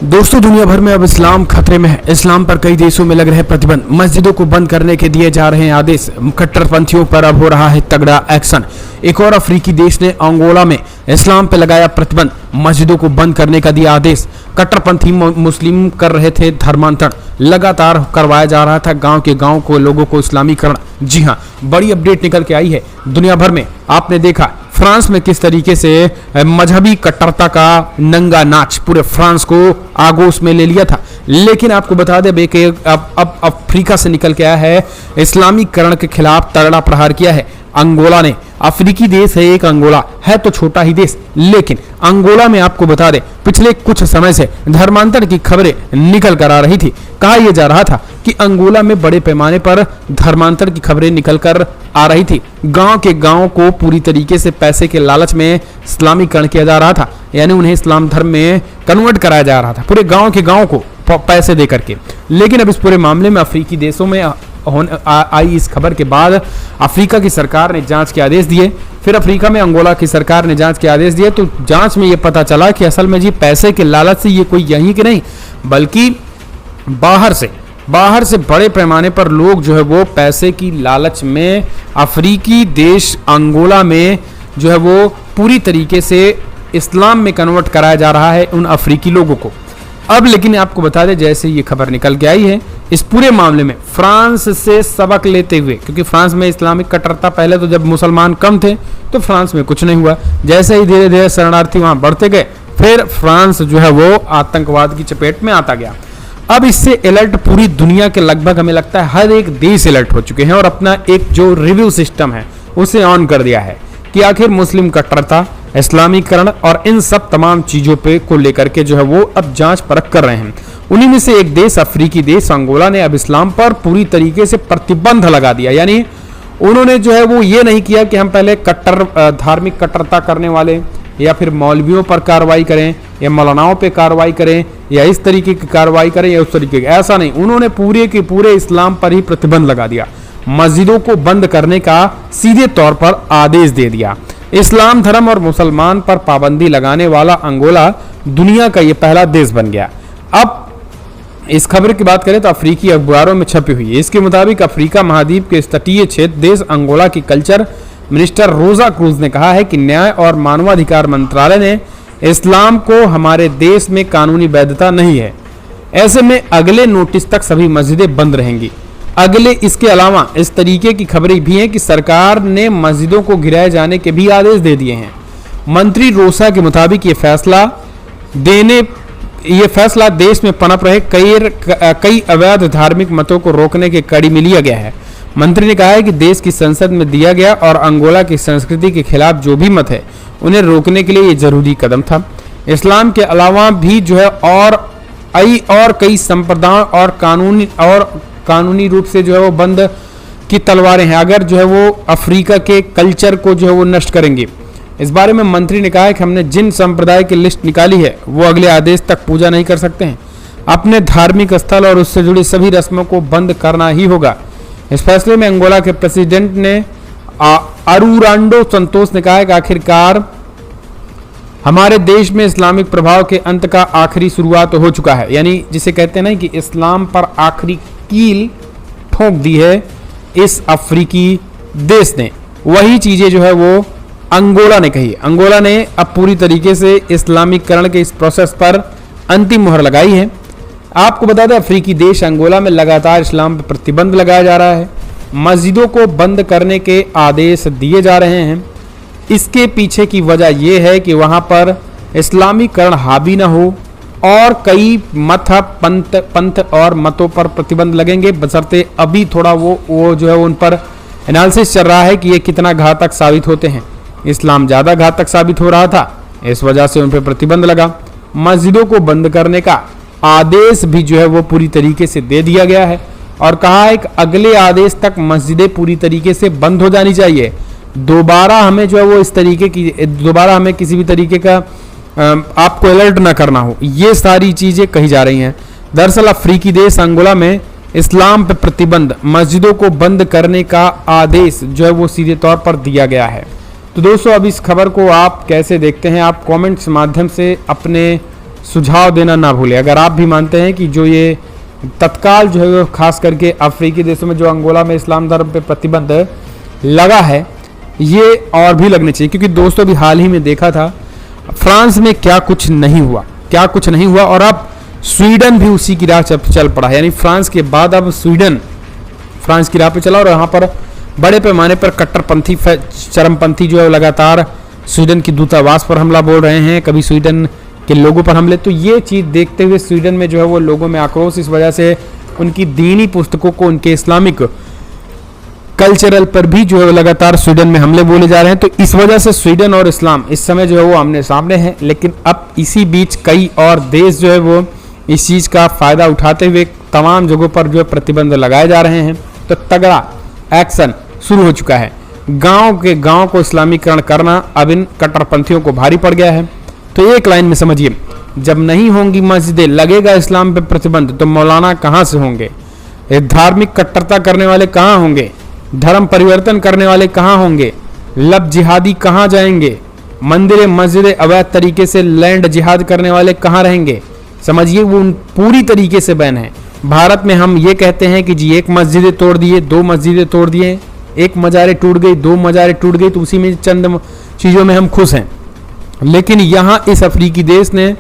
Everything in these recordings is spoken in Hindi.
दोस्तों, दुनिया भर में अब इस्लाम खतरे में है। इस्लाम पर कई देशों में लग रहे प्रतिबंध, मस्जिदों को बंद करने के दिए जा रहे हैं आदेश, कट्टरपंथियों पर अब हो रहा है तगड़ा एक्शन। एक और अफ्रीकी देश ने अंगोला में इस्लाम पर लगाया प्रतिबंध, मस्जिदों को बंद करने का दिया आदेश। कट्टरपंथी मुस्लिम कर रहे थे धर्मांतरण, लगातार करवाया जा रहा था गांव के गांव को लोगों को इस्लामीकरण। जी हां, बड़ी अपडेट निकल के आई है दुनिया भर में। आपने देखा फ्रांस में किस तरीके से मजहबी कट्टरता का नंगा नाच पूरे फ्रांस को आगोश में ले लिया था। लेकिन आपको बता दें कि अब अफ्रीका से निकल के आया है, इस्लामीकरण के खिलाफ तगड़ा प्रहार किया है अंगोला ने। अफ्रीकी देश है एक, अंगोला है तो छोटा ही देश, लेकिन अंगोला में आपको बता दें पिछले कुछ समय से धर्मांतरण की खबरें निकल कर आ रही थी। कहा यह जा रहा था कि अंगोला में बड़े पैमाने पर धर्मांतरण की खबरें निकल कर आ रही थी। गांव के गांव को पूरी तरीके से पैसे के लालच में इस्लामीकरण किया जा रहा था, यानी उन्हें इस्लाम धर्म में कन्वर्ट कराया जा रहा था पूरे गांव के गांव को पैसे दे करके। लेकिन अब इस पूरे मामले में अफ्रीकी देशों में आई इस खबर के बाद अफ्रीका की सरकार ने जांच के आदेश दिए। फिर अफ्रीका में अंगोला की सरकार ने जांच के आदेश दिए, तो जांच में यह पता चला कि असल में जी पैसे के लालच से ये कोई यहीं के नहीं बल्कि बाहर से बड़े पैमाने पर लोग जो है वो पैसे की लालच में अफ्रीकी देश अंगोला में जो है वो पूरी तरीके से इस्लाम में कन्वर्ट कराया जा रहा है उन अफ्रीकी लोगों को। अब लेकिन आपको बता दें, जैसे ये खबर निकल के आई है, इस पूरे मामले में फ्रांस से सबक लेते हुए, क्योंकि फ्रांस में इस्लामिक कट्टरता पहले तो जब मुसलमान कम थे तो फ्रांस में कुछ नहीं हुआ, जैसे ही धीरे धीरे शरणार्थी वहां बढ़ते गए फिर फ्रांस जो है वो आतंकवाद की चपेट में आता गया। अब इससे अलर्ट पूरी दुनिया के लगभग हमें लगता है हर एक देश अलर्ट हो चुके हैं और अपना एक जो रिव्यू सिस्टम है उसे ऑन कर दिया है कि आखिर मुस्लिम कट्टरता, इस्लामीकरण और इन सब तमाम चीजों पे को लेकर के जो है वो अब जांच परख कर रहे हैं। उन्हीं में से एक देश अफ्रीकी देश अंगोला ने अब इस्लाम पर पूरी तरीके से प्रतिबंध लगा दिया। यानी उन्होंने जो है वो ये नहीं किया कि हम पहले धार्मिक कट्टरता करने वाले या फिर मौलवियों पर कार्रवाई करें या मौलानाओं पे कार्रवाई करें या इस तरीके की कार्रवाई करें या उस तरीके की, ऐसा नहीं। उन्होंने पूरे के पूरे इस्लाम पर ही प्रतिबंध लगा दिया, मस्जिदों को बंद करने का सीधे तौर पर आदेश दे दिया। इस्लाम धर्म और मुसलमान पर पाबंदी लगाने वाला अंगोला दुनिया का यह पहला देश बन गया। अब इस खबर की बात करें तो अफ्रीकी अखबारों में छपी हुई है। इसके मुताबिक अफ्रीका महाद्वीप के तटीय क्षेत्र देश अंगोला की कल्चर मिनिस्टर रोजा क्रूज ने कहा है कि न्याय और मानवाधिकार मंत्रालय ने इस्लाम को हमारे देश में कानूनी वैधता नहीं है, ऐसे में अगले नोटिस तक सभी मस्जिदें बंद रहेंगी। इसके अलावा इस तरीके की खबरें भी हैं कि सरकार ने मस्जिदों को गिराए जाने के भी आदेश दे दिए हैं। मंत्री रोसा के मुताबिक ये फैसला देश में पनप रहे कई अवैध धार्मिक मतों को रोकने के कड़ी में लिया गया है। मंत्री ने कहा है कि देश की संसद में दिया गया और अंगोला की संस्कृति के खिलाफ जो भी मत है उन्हें रोकने के लिए ये जरूरी कदम था। इस्लाम के अलावा भी जो है और कई संप्रदायों और कानूनी रूप से जो है वो बंद की तलवारें हैं, अगर जो है वो अफ्रीका के कल्चर को जो है वो नष्ट करेंगे। इस बारे में मंत्री ने कहा है कि हमने जिन संप्रदाय की लिस्ट निकाली है वो अगले आदेश तक पूजा नहीं कर सकते हैं, अपने धार्मिक स्थल और उससे जुड़ी सभी रस्मों को बंद करना ही होगा। इस फैसले में अंगोला के प्रेसिडेंट ने अरुरांडो संतोष ने कहा है कि आखिरकार हमारे देश में इस्लामिक प्रभाव के अंत का आखिरी शुरुआत हो चुका है। यानी जिसे कहते हैं ना कि इस्लाम पर आखिरी कील ठोक दी है इस अफ्रीकी देश ने, वही चीजें जो है वो अंगोला ने कही। अंगोला ने अब पूरी तरीके से इस्लामीकरण के इस प्रोसेस पर अंतिम मुहर लगाई है। आपको बता दें अफ्रीकी देश अंगोला में लगातार इस्लाम पर प्रतिबंध लगाया जा रहा है, मस्जिदों को बंद करने के आदेश दिए जा रहे हैं। इसके पीछे की वजह यह है कि वहां पर इस्लामीकरण हावी न हो और कई पंथ और मतों पर प्रतिबंध लगेंगे, बशर्ते अभी थोड़ा वो जो है उन पर एनालिसिस चल रहा है कि ये कितना घातक साबित होते हैं। इस्लाम ज़्यादा घातक साबित हो रहा था, इस वजह से उन पर प्रतिबंध लगा। मस्जिदों को बंद करने का आदेश भी जो है वो पूरी तरीके से दे दिया गया है और कहा है कि अगले आदेश तक मस्जिदें पूरी तरीके से बंद हो जानी चाहिए। दोबारा हमें जो है वो दोबारा हमें किसी भी तरीके का आपको अलर्ट ना करना हो, ये सारी चीजें कही जा रही हैं। दरअसल अफ्रीकी देश अंगोला में इस्लाम पर प्रतिबंध, मस्जिदों को बंद करने का आदेश जो है वो सीधे तौर पर दिया गया है। तो दोस्तों अब इस खबर को आप कैसे देखते हैं, आप कमेंट्स माध्यम से अपने सुझाव देना ना भूलें। अगर आप भी मानते हैं कि जो ये तत्काल जो है खास करके अफ्रीकी देशों में जो अंगोला में इस्लाम धर्म पे प्रतिबंध लगा है, ये और भी लगने चाहिए। क्योंकि दोस्तों भी हाल ही में देखा था फ्रांस में क्या कुछ नहीं हुआ और अब स्वीडन भी उसी की राह चल पड़ा है। यानी फ्रांस के बाद अब स्वीडन फ्रांस की राह पे चला और यहाँ पर बड़े पैमाने पर कट्टरपंथी चरमपंथी जो है लगातार स्वीडन की दूतावास पर हमला बोल रहे हैं, कभी स्वीडन के लोगों पर हमले। तो ये चीज़ देखते हुए स्वीडन में जो है वो लोगों में आक्रोश, इस वजह से उनकी दीनी पुस्तकों को, उनके इस्लामिक कल्चरल पर भी जो है लगातार स्वीडन में हमले बोले जा रहे हैं। तो इस वजह से स्वीडन और इस्लाम इस समय जो है वो आमने सामने है। लेकिन अब इसी बीच कई और देश जो है वो इस चीज़ का फ़ायदा उठाते हुए तमाम जगहों पर जो है प्रतिबंध लगाए जा रहे हैं। तो तगड़ा एक्शन शुरू हो चुका है। गांव को इस्लामीकरण करना अब इन कट्टरपंथियों को भारी पड़ गया है। तो एक लाइन में समझिए, जब नहीं होंगी मस्जिदें, लगेगा इस्लाम पे प्रतिबंध, तो मौलाना कहाँ से होंगे? धार्मिक कट्टरता करने वाले कहाँ होंगे? धर्म परिवर्तन करने वाले कहाँ होंगे? लब जिहादी कहाँ जाएंगे? मंदिरें मस्जिदें अवैध तरीके से लैंड जिहाद करने वाले कहाँ रहेंगे? समझिए वो पूरी तरीके से बैन है। भारत में हम ये कहते हैं कि जी एक मस्जिदें तोड़ दिए, 2 मस्जिदें तोड़ दिए, एक मज़ारें टूट गई, 2 मज़ारें टूट गई, तो उसी में चंद चीज़ों में हम खुश हैं। लेकिन यहाँ इस अफ्रीकी देश ने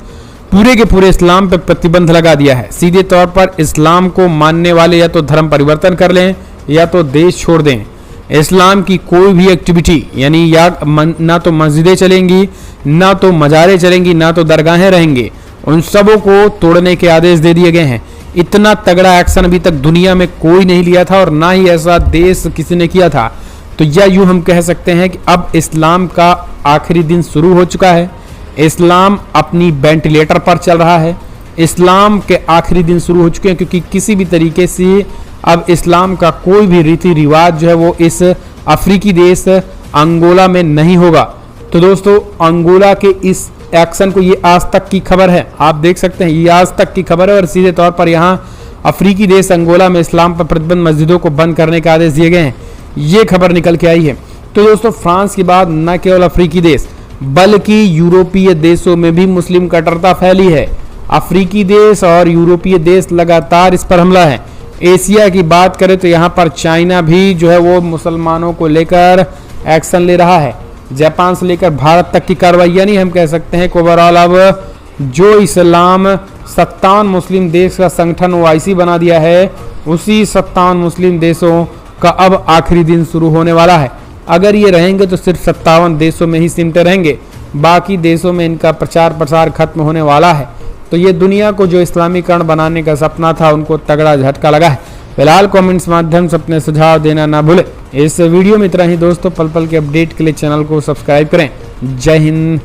पूरे के पूरे इस्लाम पर प्रतिबंध लगा दिया है। सीधे तौर पर इस्लाम को मानने वाले या तो धर्म परिवर्तन कर लें या तो देश छोड़ दें। इस्लाम की कोई भी एक्टिविटी यानी या ना तो मस्जिदें चलेंगी, ना तो मज़ारें चलेंगी, ना तो दरगाहें रहेंगी, उन सबों को तोड़ने के आदेश दे दिए गए हैं। इतना तगड़ा एक्शन अभी तक दुनिया में कोई नहीं लिया था और ना ही ऐसा देश किसी ने किया था। तो या यूँ हम कह सकते हैं कि अब इस्लाम का आखिरी दिन शुरू हो चुका है। इस्लाम अपनी वेंटिलेटर पर चल रहा है। इस्लाम के आखिरी दिन शुरू हो चुके हैं, क्योंकि किसी भी तरीके से अब इस्लाम का कोई भी रीति रिवाज जो है वो इस अफ्रीकी देश अंगोला में नहीं होगा। तो दोस्तों अंगोला के इस एक्शन को, ये आज तक की खबर है, आप देख सकते हैं ये आज तक की खबर है और सीधे तौर पर यहाँ अफ्रीकी देश अंगोला में इस्लाम पर प्रतिबंध, मस्जिदों को बंद करने के आदेश दिए गए हैं। ये खबर निकल के आई है। तो दोस्तों फ्रांस के बाद न केवल अफ्रीकी देश बल्कि यूरोपीय देशों में भी मुस्लिम कट्टरता फैली है। अफ्रीकी देश और यूरोपीय देश लगातार इस पर हमला है। एशिया की बात करें तो यहाँ पर चाइना भी जो है वो मुसलमानों को लेकर एक्शन ले रहा है। जापान से लेकर भारत तक की कार्रवाई, यानी हम कह सकते हैं कि ओवरऑल अब जो इस्लाम 57 मुस्लिम देश का संगठन ओआईसी बना दिया है, उसी 57 मुस्लिम देशों का अब आखिरी दिन शुरू होने वाला है। अगर ये रहेंगे तो सिर्फ 57 देशों में ही सिमटे रहेंगे, बाकी देशों में इनका प्रचार प्रसार खत्म होने वाला है। तो ये दुनिया को जो इस्लामीकरण बनाने का सपना था उनको तगड़ा झटका लगा है। फिलहाल कमेंट्स माध्यम से अपने सुझाव देना ना भूलें। इस वीडियो में इतना ही दोस्तों। पल पल के अपडेट के लिए चैनल को सब्सक्राइब करें। जय हिंद।